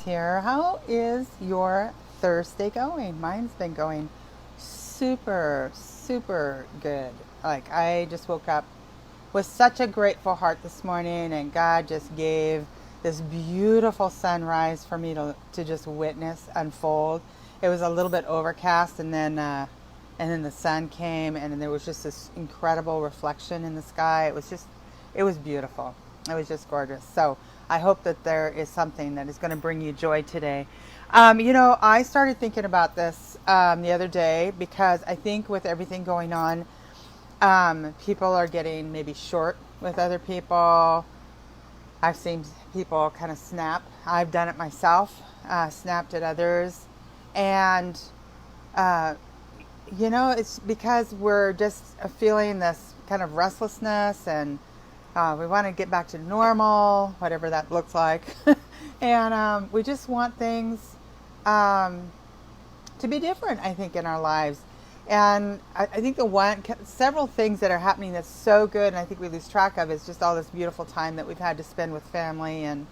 Here. How is your Thursday going? Mine's been going super, super good. Like, I just woke up with such a grateful heart this morning, and God just gave this beautiful sunrise for me to just witness unfold. It was a little bit overcast, and then the sun came, and then there was just this incredible reflection in the sky. It was beautiful. It was just gorgeous. So I hope that there is something that is going to bring you joy today. I started thinking about this the other day because I think with everything going on, people are getting maybe short with other people. I've seen people kind of snap. I've done it myself, snapped at others. And, it's because we're just feeling this kind of restlessness, and we want to get back to normal, whatever that looks like. And we just want things to be different, I think, in our lives. And I think several things that are happening that's so good, and I think we lose track of, is just all this beautiful time that we've had to spend with family, and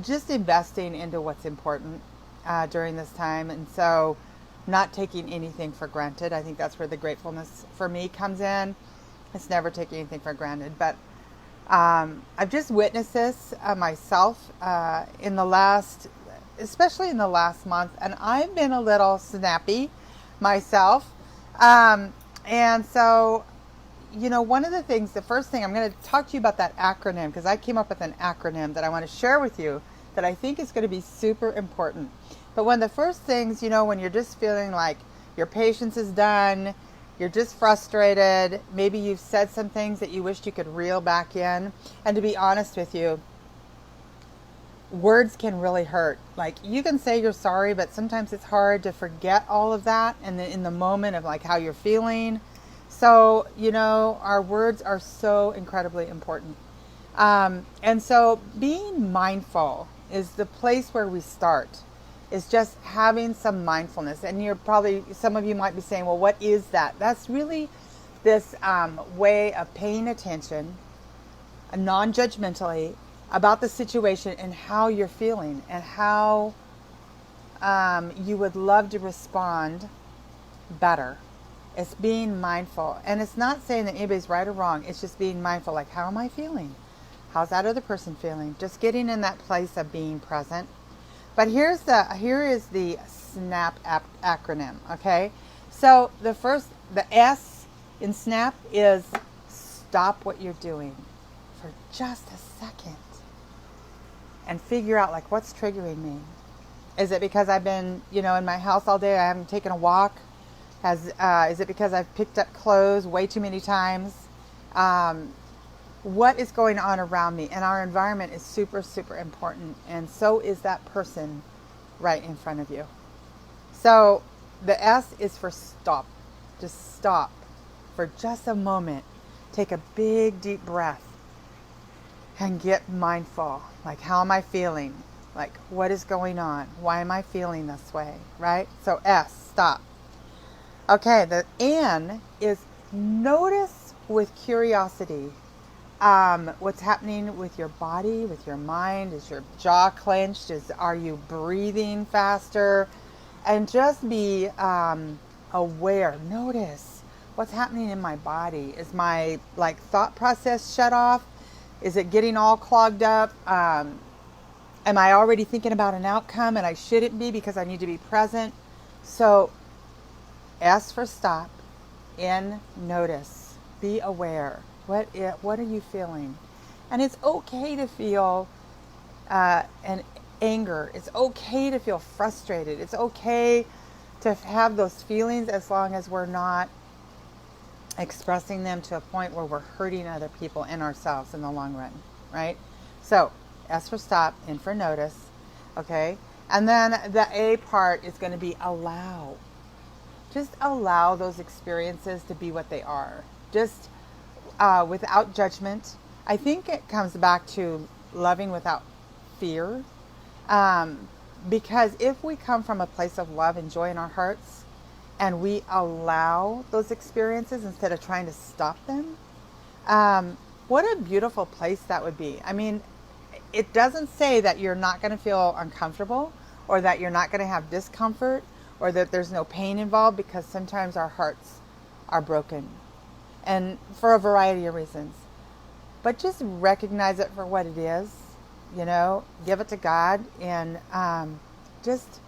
just investing into what's important during this time. And so not taking anything for granted. I think that's where the gratefulness for me comes in. It's never taking anything for granted. But I've just witnessed this myself especially in the last month, and I've been a little snappy myself. And so, the first thing, I'm going to talk to you about that acronym, because I came up with an acronym that I want to share with you that I think is going to be super important. But one of the first things, when you're just feeling like your patience is done, you're just frustrated, maybe you've said some things that you wished you could reel back in. And to be honest with you, words can really hurt. Like, you can say you're sorry, but sometimes it's hard to forget all of that and in the moment of like how you're feeling. So, our words are so incredibly important. And so being mindful is the place where we start, is just having some mindfulness. And some of you might be saying, well, what is that? That's really this way of paying attention non-judgmentally about the situation and how you're feeling, and how you would love to respond better. It's being mindful. And it's not saying that anybody's right or wrong. It's just being mindful. Like, how am I feeling? How's that other person feeling? Just getting in that place of being present. But here is the SNAP acronym, okay? So the S in SNAP is stop what you're doing for just a second and figure out, like, what's triggering me. Is it because I've been, in my house all day, I haven't taken a walk? Is it because I've picked up clothes way too many times? What is going on around me? And our environment is super, super important. And so is that person right in front of you. So the S is for stop. Just stop for just a moment. Take a big, deep breath and get mindful. Like, how am I feeling? Like, what is going on? Why am I feeling this way? Right? So S, stop. Okay, the N is notice with curiosity what's happening with your body, with your mind. Is your jaw clenched? Are you breathing faster? And just be aware. Notice what's happening in my body. Is my thought process shut off? Is it getting all clogged up? Am I already thinking about an outcome and I shouldn't be, because I need to be present? So S for stop. N, notice. Be aware. What are you feeling? And it's okay to feel an anger. It's okay to feel frustrated. It's okay to have those feelings, as long as we're not expressing them to a point where we're hurting other people and ourselves in the long run, right? So S for stop, N for notice, okay? And then the A part is going to be allow. Just allow those experiences to be what they are. Just without judgment. I think it comes back to loving without fear. Because if we come from a place of love and joy in our hearts, and we allow those experiences instead of trying to stop them, what a beautiful place that would be. I mean, it doesn't say that you're not going to feel uncomfortable or that you're not going to have discomfort or that there's no pain involved, because sometimes our hearts are broken and for a variety of reasons. But just recognize it for what it is, give it to God, and just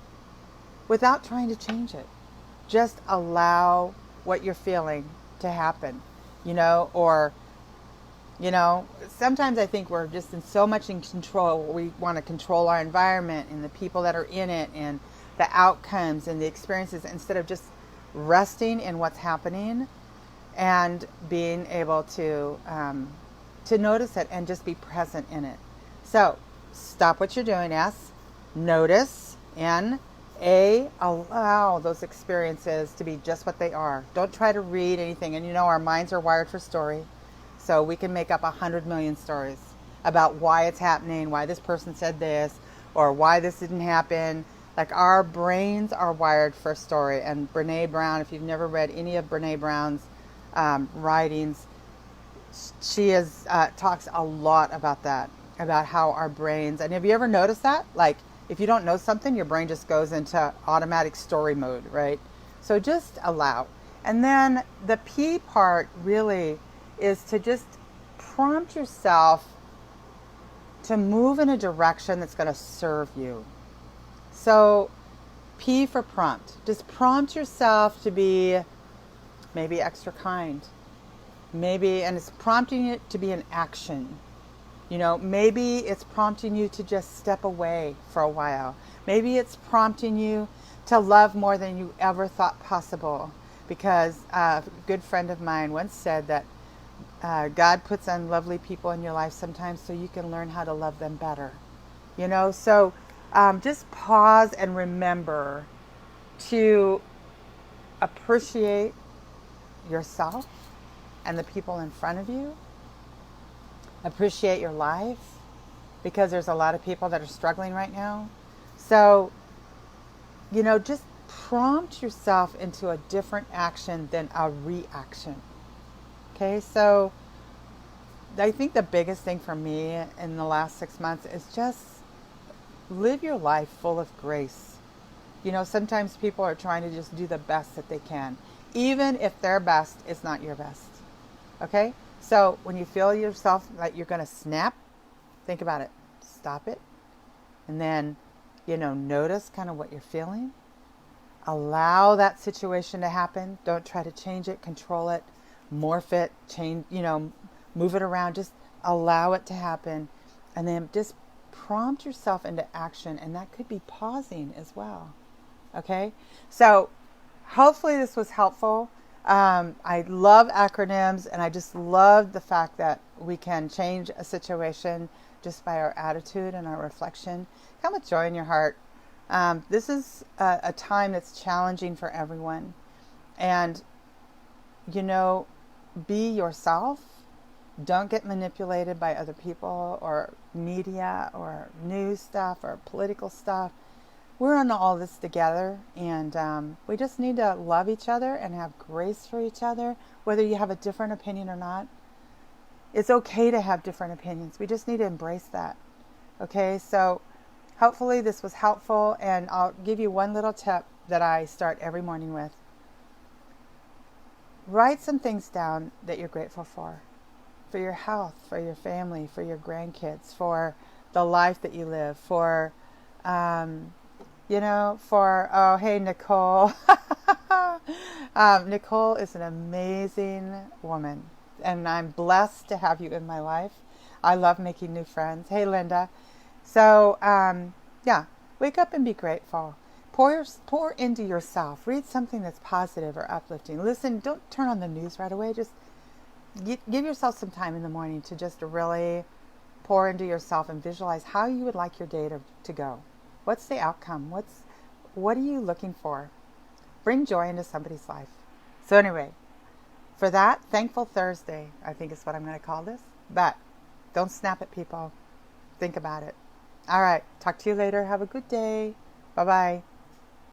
without trying to change it, just allow what you're feeling to happen, or sometimes I think we're just so much in control. We want to control our environment and the people that are in it and the outcomes and the experiences, instead of just resting in what's happening and being able to notice it and just be present in it. So stop what you're doing, S, notice, N, A, allow those experiences to be just what they are. Don't try to read anything. And our minds are wired for story. So we can make up 100 million stories about why it's happening, why this person said this, or why this didn't happen. Like, our brains are wired for story. And Brene Brown, if you've never read any of Brene Brown's writings, she talks a lot about that, about how our brains, and have you ever noticed that? Like, if you don't know something, your brain just goes into automatic story mode, right? So just allow. And then the P part really is to just prompt yourself to move in a direction that's going to serve you. So P for prompt. Just prompt yourself to be maybe extra kind. Maybe, and it's prompting it to be an action. Maybe it's prompting you to just step away for a while. Maybe it's prompting you to love more than you ever thought possible. Because a good friend of mine once said that God puts unlovely people in your life sometimes so you can learn how to love them better. So just pause and remember to appreciate yourself and the people in front of you. Appreciate your life, because there's a lot of people that are struggling right now. So, just prompt yourself into a different action than a reaction. Okay, so I think the biggest thing for me in the last 6 months is just live your life full of grace. Sometimes people are trying to just do the best that they can, even if their best is not your best. Okay? So when you feel yourself like you're going to snap, think about it. Stop it. And then, notice kind of what you're feeling. Allow that situation to happen. Don't try to change it, control it, morph it, change, move it around. Just allow it to happen. And then just prompt yourself into action. And that could be pausing as well. Okay? So hopefully this was helpful. I love acronyms, and I just love the fact that we can change a situation just by our attitude and our reflection. Come with joy in your heart. This is a time that's challenging for everyone. And, be yourself. Don't get manipulated by other people or media or news stuff or political stuff. We're in all this together, and we just need to love each other and have grace for each other, whether you have a different opinion or not. It's okay to have different opinions. We just need to embrace that. Okay, so hopefully this was helpful, and I'll give you one little tip that I start every morning with. Write some things down that you're grateful for your health, for your family, for your grandkids, for the life that you live, for... oh, hey, Nicole. Nicole is an amazing woman, and I'm blessed to have you in my life. I love making new friends. Hey, Linda. So, wake up and be grateful. Pour into yourself. Read something that's positive or uplifting. Listen, don't turn on the news right away. Just give yourself some time in the morning to just really pour into yourself and visualize how you would like your day to go. What's the outcome? What are you looking for? Bring joy into somebody's life. So anyway, for that, Thankful Thursday, I think is what I'm going to call this. But don't snap at people. Think about it. All right. Talk to you later. Have a good day. Bye-bye.